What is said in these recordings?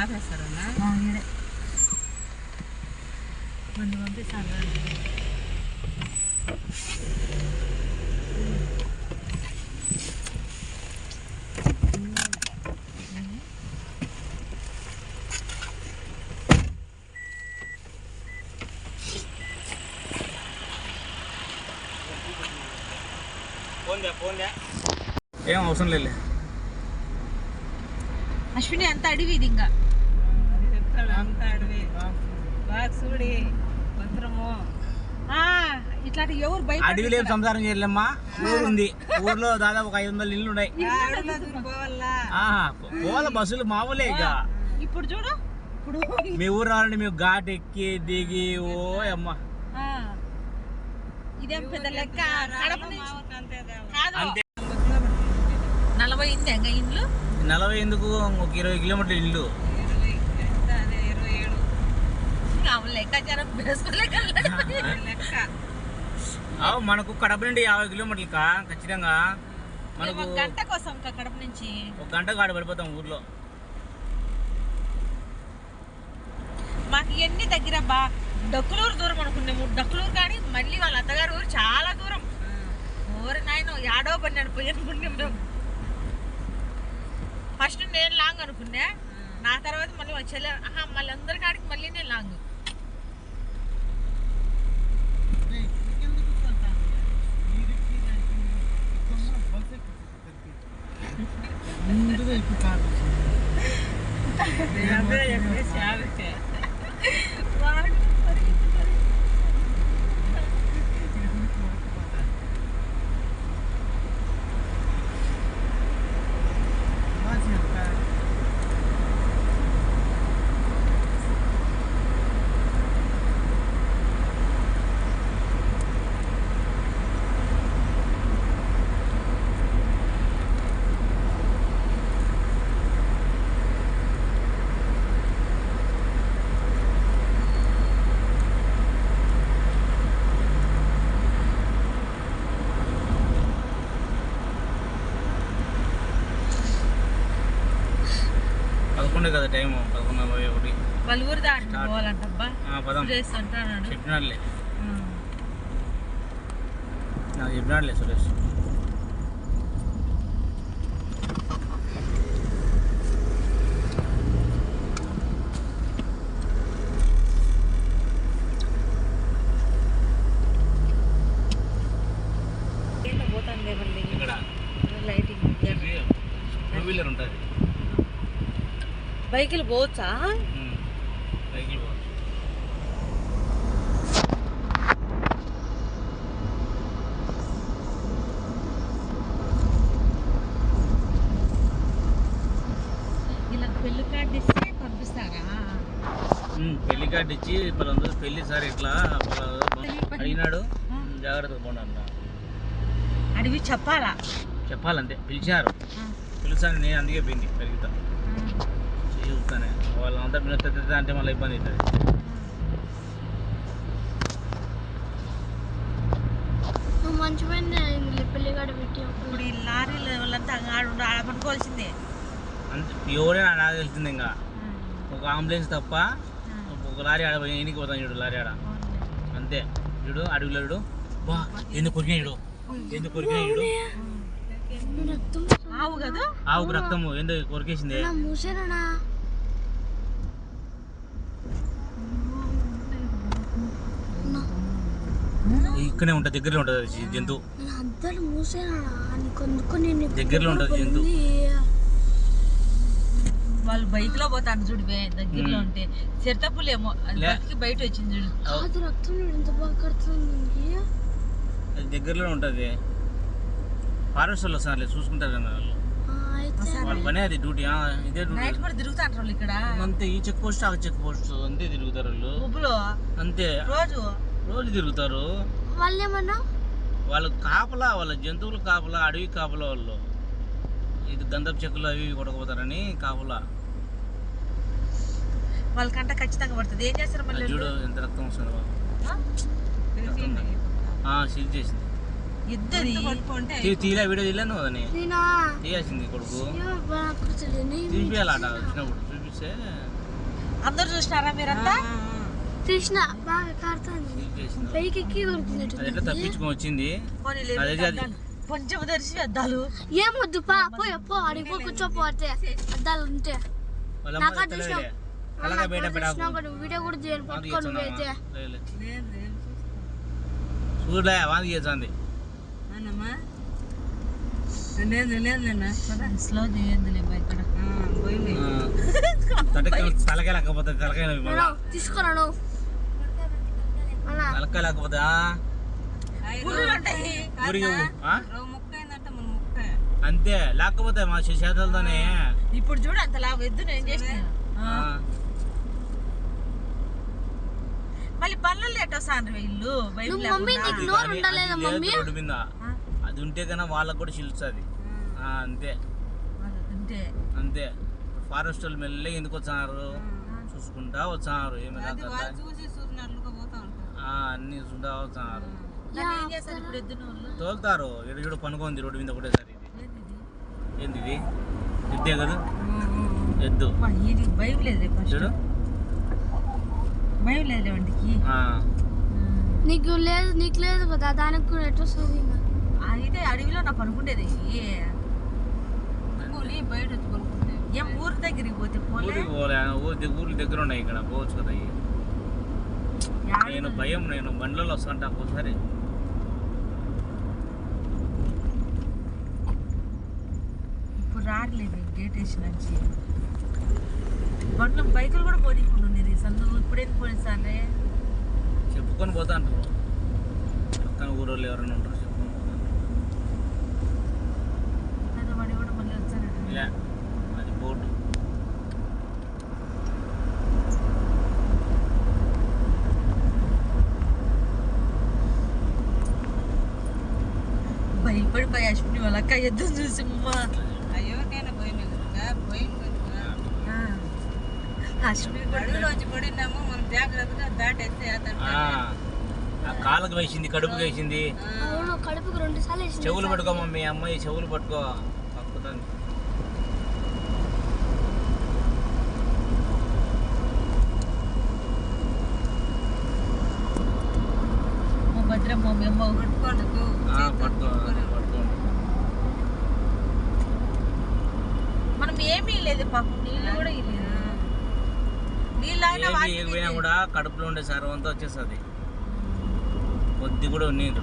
ఆపేస్తారన్నా మందు పంపిస్తాను. ఏం అవసరం లేదు. అశ్విని అంత అడివి ఇది ఇంకా అంత అడివి బాగా చూడి భద్రము ఇట్లాంటి ఎవరు బయట అడవిలో సంసారం చేయలేమ్మా. ఊరు ఉంది, ఊర్లో దాదాపు 500 ఇల్లు ఉన్నాయి. పోవాల బస్సులు మామూలే. ఇక ఇప్పుడు చూడు, ఇప్పుడు మీ ఊరు రావాలంటే మీకు ఘాట్ ఎక్కి దిగి ఓ అమ్మ ఇదేం పెద్ద లెక్క. 40 ఇంకా ఇల్లు 40 ఎందుకు, ఒక 20 కిలోమీటర్ల ఇల్లు. మనకు కడప నుండి 50 కిలోమీటర్లు ఖచ్చితంగా. మనకు గంట కోసం కడప నుంచి ఒక గంట కాడ పడిపోతాం ఊర్లో. మాకు ఇవన్నీ దగ్గర డక్కులూరు దూరం అనుకున్నాము. డక్కులూరు కానీ మళ్ళీ వాళ్ళ అత్తగారు ఊరు చాలా దూరం. ఊరు నాయన యాడో పని పోయి అనుకున్నాం మేము. ఫస్ట్ నేను లాంగ్ అనుకున్నా, నా తర్వాత మళ్ళీ మా చెల్లె మళ్ళీ అందరి కాడికి మళ్ళీ నేను లాంగ్. కదా టైం 11:41. వాళ్ళ ఊరు దాటి పోవాలంటబ్బా. చెప్పినాడులే నాకు చెప్పినాడులే సురేష్. ఇక్కడ లైటింగ్ 2 వీలర్ ఉంటుంది. బైకులు పోవచ్చా? బైకులు పోవచ్చు. ఇలా పెళ్లి కార్డు ఇస్తే పంపిస్తారా? పెళ్లి కార్డు ఇచ్చి పలానా పెళ్లి సార్ ఇట్లా అడిగినాడు, జాగ్రత్తగా పోండి అన్న. అడిగి చెప్పాలంతే. పిలిచారు, పిలిచాను నేను, అందుకే పోయింది పెరుగుతా చూస్తానే. వాళ్ళంతా పిల్లలు అంటే మళ్ళీ ఇబ్బంది అవుతుంది. ఇప్పుడు ఈ లారీలు వాళ్ళంతా ఆడ పట్టుకోవాల్సిందే. అంతే ఎవరైనా నాకు తెలిసింది. ఇంకా ఒక అంబులెన్స్ తప్ప ఒక లారీ ఆడ ఎనికి పోతాను చూడు, లారీ ఆడ అంతే. చూడు అడవిలో చూడు, బా ఎందుకు కొరికినా చూడు, ఎందుకు కొరికినా చూడు. ఆవు కదా, ఆవుకు రక్తము ఎందుకు కొరికేసింది. ఇక్కడే ఉంటుంది, దగ్గరలో ఉంటుంది జంతువు, దగ్గరలో ఉంటుంది జంతువు. వాళ్ళు బైక్ లో పోతాను చూడు, దగ్గరలో ఉంటే చిరతపులేమో బయట వచ్చింది చూడు. దగ్గరలో ఉంటుంది. ఫారెస్ట్ వాళ్ళు వస్తారు చూసుకుంటారు కదా వాళ్ళ పనే అది, డ్యూటీ. ఇదే నైట్ కూడా తిరుగుతారు వాళ్ళు ఇక్కడ. అంతే, ఈ చెక్ పోస్ట్ ఆ చెక్ పోస్ట్ అంతే తిరుగుతారు వాళ్ళు అంతే. రోజు తిరుగుతారు వాళ్ళు. కాపలా వాళ్ళ జంతువులు కాపలా, అడవి కాపలా వాళ్ళు. ఇది గంధపు చెక్కులు అవి కొడకపోతారని కాపలా. వాళ్ళకంట ఖచ్చితంగా పడుతుంది. ఏం చేస్తారు మళ్ళీ చూడు ఎంత రక్తం వస్తుంది బాబు. సీల్ చేసింది తీలా వీడియో తీయలేను అని తీయాల్సింది కొడుకు. చూపించాలట వచ్చినప్పుడు, చూపిస్తే అందరు చూసినారా మీరంతా? కృష్ణ బాగా కారుతుంది పైకి ఎక్కి అది ఎట్లా తప్పించుకొని వచ్చింది. కొంచెం తెరిచి అద్దాలు ఏమొద్దు పా పోయి పో అడిగి కూర్చోపోతే అద్దాలు ఉంటే వీడియో కూడా చేయాలి పట్టుకొని పోయితే చూడలే వాంతి చేస్తుంది. స్లో చేయండిలే ఇక్కడ తలకాయ లేకపోతే తలకాయ తీసుకున్నాను తలకాయ లేకపోతే అంతే లేకపోతే మా చేతులతోనే. ఇప్పుడు చూడు అంత లాభ ఎద్దు నేను చేసిన మళ్ళీ పనులు ఎట్టో సాండ్రి ఇల్లు రోడ్డు మీద అది ఉంటే కన్నా వాళ్ళకు కూడా చిలుస్తుంది. అంతే అంతే ఫారెస్ట్ వాళ్ళు మెల్లగా ఎందుకు వచ్చారు చూసుకుంటా వచ్చారు. ఏమైనా అన్ని చూసుకుంటా వచ్చారు. తోలుతారు. ఎడు చూడు పనుకుంది రోడ్డు మీద ఒకటేసారి. ఏంది ఇది ఎద్దే కదా ఎద్దు భయం లేదు చూడు భయం లేదు వంటికి నీకు లేదు కదా దానికి కూడా ఎట్లా వస్తుంది. అయితే అడవిలో నాకు అనుకుంటేది బయట కొనుక్కుంటే ఏం ఊరి దగ్గరికి పోతే ఊరి దగ్గర ఉన్నాయి ఇక్కడ పోవచ్చు కదా. నేను భయం నేను బండ్లలో వస్తాంట ఒకసారి. ఇప్పుడు రావట్లేదు గేట్ వేసి నుంచి బండ్లు బైకులు కూడా పోనీకుండా ఉండేది సందు. ఇప్పుడేం పోనిస్తానే చెప్పుకొని పోతా అంటారు. పక్కన ఊరోళ్ళు ఎవరైనా ఉంటారు చెప్పుకొని వాడి కూడా మళ్ళీ వచ్చాను. అది బోటు భయపడిపోయి అశ్విని వాళ్ళ అక్క ఎద్దు చూసి ఎవరికైనా భయమే కదా భయం అశ్విని అడవిలోంచి పడినాము మనం జాగ్రత్తగా దాటేస్తే కాళ్ళకు వేసింది కడుపుకి వేసింది. కడుపుకి 2 సార్లు చెవులు పట్టుకో మమ్మీ అమ్మాయి చెవులు పట్టుకో తప్పుతుంది. భద్రమ్మ మేము పట్టుకోండి. మనం ఏమీ లేదు పాపం నీళ్ళు కూడా నీళ్ళు పోయినా కూడా కడుపులో ఉండే సారం అంతా వచ్చేస్తుంది. కొద్ది కూడా నీరు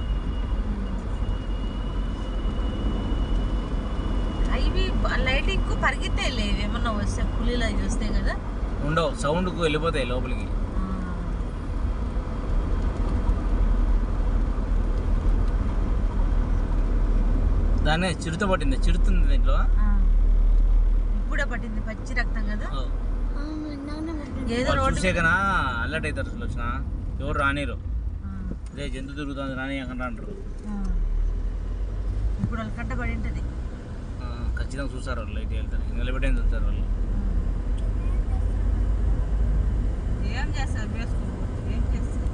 అవి లైటింగ్ పరిగెత్తే లేవు. ఏమన్నా వస్తే పులిలు అవి వస్తే కదా ఉండవు సౌండ్కు వెళ్ళిపోతాయి లోపలికి. దాన్ని చిరుత పట్టింది చిరుతుంది దీంట్లో. ఇప్పుడే పట్టింది పచ్చి రక్తం కదా. ఏదో చూసే కన్నా అలర్ట్ అవుతారు. అసలు వచ్చిన ఎవరు రానిరు. అదే జంతు తిరుగుతుంది రాని అక్కడ అంటారు. ఇప్పుడు వాళ్ళు కంట పడి ఉంటుంది. ఖచ్చితంగా చూస్తారు వాళ్ళు. లైట్ వెళ్తారు నిలబెట్టేది చూస్తారు వాళ్ళు. ఏం చేస్తారు ఏం చేస్తారు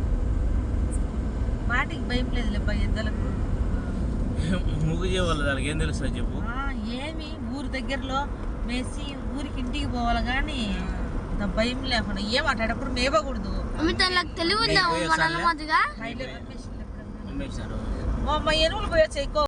వాటికి భయం లేదు లేబ్బా ఎద్దలకు. ముగ్గు వాళ్ళు దానికి ఏం తెలుస్తుంది చెప్పు. ఏమి ఊరి దగ్గరలో మేసి ఊరికి ఇంటికి పోవాలి కానీ భయం లేకుండా ఏం మాట్లాడేటప్పుడు మేపకూడదు. ఎనుగులు పోయొచ్చు ఎక్కువ